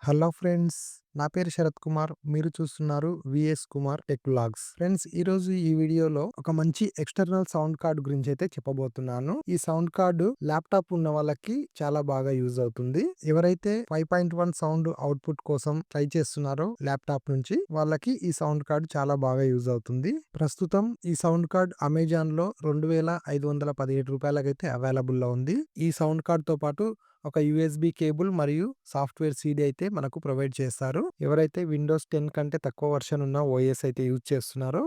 Hello friends. నా పేరు శరత్ కుమార్. మీరు చూస్తున్నారు VS Kumar tech vlogs. Friends, ఈరోజు ఈ వీడియోలో ఒక మంచి ఎక్స్టర్నల్ సౌండ్ కార్డ్ గురించి అయితే చెప్పబోతున్నాను. ఈ సౌండ్ కార్డు ల్యాప్టాప్ ఉన్న వాళ్ళకి చాలా బాగా యూజ్ అవుతుంది. ఎవరైతే 5.1 సౌండ్ అవుట్పుట్ కోసం ట్రై చేస్తున్నారో ల్యాప్టాప్ నుంచి, వాళ్ళకి ఈ సౌండ్ కార్డ్ చాలా బాగా యూజ్ అవుతుంది. ప్రస్తుతం ఈ సౌండ్ కార్డ్ అమెజాన్ లో రూ. 2517 అవైలబుల్ లో ఉంది. ఈ సౌండ్ కార్డ్ తో పాటు ఒక యూఎస్బి కేబుల్ మరియు సాఫ్ట్వేర్ సీడీ అయితే మనకు ప్రొవైడ్ చేస్తారు. ఎవరైతే విండోస్ 10 కంటే తక్కువ వర్షన్ ఉన్న ఓఎస్ అయితే యూజ్ చేస్తున్నారో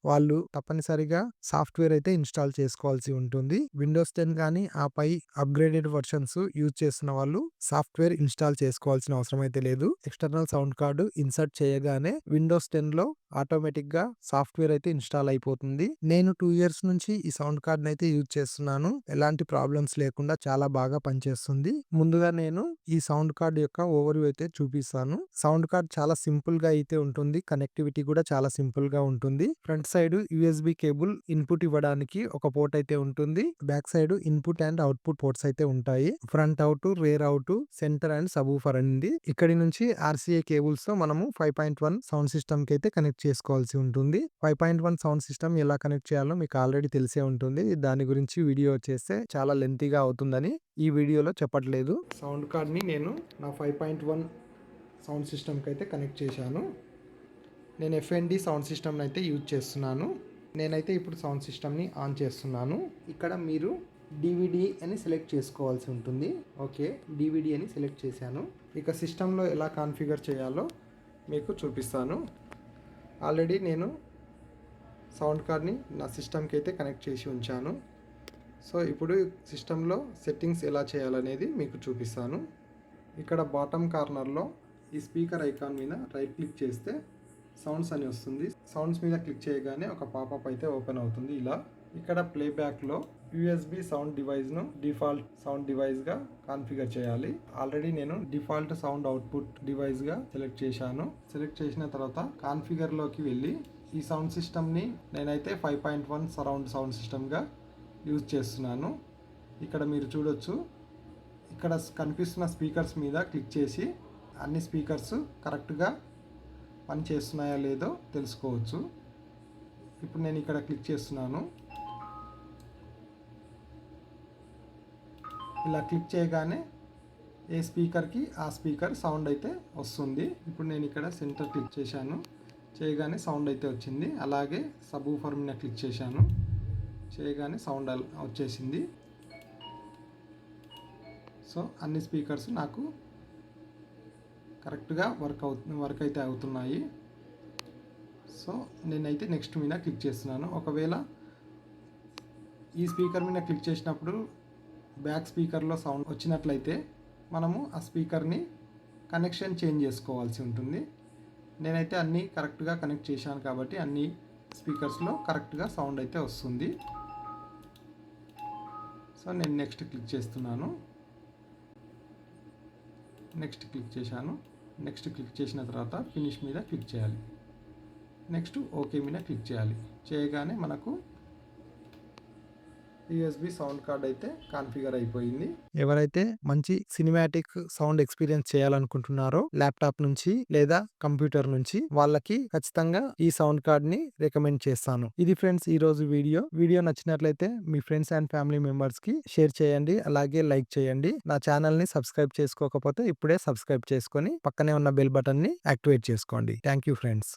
వాళ్ళు తప్పనిసరిగా సాఫ్ట్వేర్ అయితే ఇన్స్టాల్ చేసుకోవాల్సి ఉంటుంది. విండోస్ 10 కానీ ఆపై అప్గ్రేడెడ్ వర్షన్స్ యూజ్ చేస్తున్న వాళ్ళు సాఫ్ట్వేర్ ఇన్స్టాల్ చేసుకోవాల్సిన అవసరం అయితే లేదు. ఎక్స్టర్నల్ సౌండ్ కార్డు ఇన్సర్ట్ చేయగానే విండోస్ 10 లో ఆటోమేటిక్ గా సాఫ్ట్వేర్ అయితే ఇన్స్టాల్ అయిపోతుంది. నేను 2 ఇయర్స్ నుంచి ఈ సౌండ్ కార్డ్ అయితే యూజ్ చేస్తున్నాను. ఎలాంటి ప్రాబ్లమ్స్ లేకుండా చాలా బాగా పనిచేస్తుంది. ముందుగా నేను ఈ సౌండ్ కార్డ్ యొక్క ఓవర్వ్యూ అయితే చూపిస్తాను. సౌండ్ కార్డ్ చాలా సింపుల్ గా అయితే ఉంటుంది. కనెక్టివిటీ కూడా చాలా సింపుల్ గా ఉంటుంది. Front side USB cable input ఇవ్వడానికి ఒక పోర్ట్ అయితే ఉంటుంది. Back side input and output ports అయితే ఉంటాయి. Front out, rare out, centre and subwoofer ఉంది. ఇక్కడి నుంచి ఆర్సిఏ కేబుల్స్ తో మనము 5.1 సౌండ్ సిస్టమ్ కి అయితే కనెక్ట్ చేసుకోవాల్సి ఉంటుంది. 5.1 సౌండ్ సిస్టమ్ ఎలా కనెక్ట్ చేయాలో మీకు ఆల్రెడీ తెలిసే ఉంటుంది. దాని గురించి వీడియో చేస్తే చాలా లెంతీగా అవుతుందని ఈ వీడియోలో చెప్పట్లేదు. సౌండ్ కార్డ్ ని నేను నా 5.1 సౌండ్ సిస్టమ్ కి అయితే కనెక్ట్ చేశాను. నేను ఎఫ్ఎన్డి సౌండ్ సిస్టమ్ని అయితే యూజ్ చేస్తున్నాను. నేనైతే ఇప్పుడు సౌండ్ సిస్టమ్ని ఆన్ చేస్తున్నాను. ఇక్కడ మీరు డివిడి అని సెలెక్ట్ చేసుకోవాల్సి ఉంటుంది. ఓకే, డివిడి అని సెలెక్ట్ చేశాను. ఇక సిస్టంలో ఎలా కాన్ఫిగర్ చేయాలో మీకు చూపిస్తాను. ఆల్రెడీ నేను సౌండ్ కార్డ్ని నా సిస్టమ్కి అయితే కనెక్ట్ చేసి ఉంచాను. సో ఇప్పుడు సిస్టంలో సెట్టింగ్స్ ఎలా చేయాలనేది మీకు చూపిస్తాను. ఇక్కడ బాటమ్ కార్నర్లో ఈ స్పీకర్ ఐకాన్ మీద రైట్ క్లిక్ చేస్తే సౌండ్స్ అని వస్తుంది. సౌండ్స్ మీద క్లిక్ చేయగానే ఒక పాపప్ అయితే ఓపెన్ అవుతుంది. ఇలా ఇక్కడ ప్లేబ్యాక్లో యూఎస్బి సౌండ్ డివైస్ను డిఫాల్ట్ సౌండ్ డివైస్గా కాన్ఫిగర్ చేయాలి. ఆల్రెడీ నేను డిఫాల్ట్ సౌండ్ అవుట్పుట్ డివైస్గా సెలెక్ట్ చేశాను. సెలెక్ట్ చేసిన తర్వాత కాన్ఫిగర్లోకి వెళ్ళి ఈ సౌండ్ సిస్టమ్ని నేనైతే 5.1 సరౌండ్ సౌండ్ సిస్టమ్గా యూజ్ చేస్తున్నాను. ఇక్కడ మీరు చూడొచ్చు, ఇక్కడ కనిపిస్తున్న స్పీకర్స్ మీద క్లిక్ చేసి అన్ని స్పీకర్స్ కరెక్ట్గా పని చేస్తున్నాయా లేదో తెలుసుకోవచ్చు. ఇప్పుడు నేను ఇక్కడ క్లిక్ చేస్తున్నాను. ఇలా క్లిక్ చేయగానే ఏ స్పీకర్కి ఆ స్పీకర్ సౌండ్ అయితే వస్తుంది. ఇప్పుడు నేను ఇక్కడ సెంటర్ క్లిక్ చేశాను. చేయగానే సౌండ్ అయితే వచ్చింది. అలాగే సబూఫర్ మీద క్లిక్ చేశాను. చేయగానే సౌండ్ వచ్చేసింది. సో అన్ని స్పీకర్స్ నాకు కరెక్ట్గా వర్క్ అయితే అవుతున్నాయి. సో నేనైతే నెక్స్ట్ మీద క్లిక్ చేస్తున్నాను. ఒకవేళ ఈ స్పీకర్ మీద క్లిక్ చేసినప్పుడు బ్యాక్ స్పీకర్లో సౌండ్ వచ్చినట్లయితే మనము ఆ స్పీకర్ని కనెక్షన్ చేంజ్ చేసుకోవాల్సి ఉంటుంది. నేనైతే అన్నీ కరెక్ట్గా కనెక్ట్ చేశాను కాబట్టి అన్ని స్పీకర్స్లో కరెక్ట్గా సౌండ్ అయితే వస్తుంది. సో నేను నెక్స్ట్ క్లిక్ చేస్తున్నాను. నెక్స్ట్ క్లిక్ చేశాను. నెక్స్ట్ క్లిక్ చేసిన తర్వాత ఫినిష్ మీద క్లిక్ చేయాలి. నెక్స్ట్ ఓకే మీద క్లిక్ చేయాలి. చేయగానే మనకు యూఎస్బి సౌండ్ కార్డ్ అయితే కాన్ఫిగర్ అయిపోయింది. ఎవరైతే మంచి సినిమాటిక్ సౌండ్ ఎక్స్పీరియన్స్ చేయాలనుకుంటున్నారో ల్యాప్టాప్ నుంచి లేదా కంప్యూటర్ నుంచి, వాళ్ళకి ఖచ్చితంగా ఈ సౌండ్ కార్డ్ ని రికమెండ్ చేస్తాను. ఇది ఫ్రెండ్స్ ఈ రోజు వీడియో నచ్చినట్లయితే మీ ఫ్రెండ్స్ అండ్ ఫ్యామిలీ మెంబర్స్ కి షేర్ చేయండి. అలాగే లైక్ చేయండి. నా ఛానల్ ని సబ్స్క్రైబ్ చేసుకోకపోతే ఇప్పుడే సబ్స్క్రైబ్ చేసుకొని పక్కనే ఉన్న బెల్ బటన్ ని యాక్టివేట్ చేసుకోండి. Thank you friends.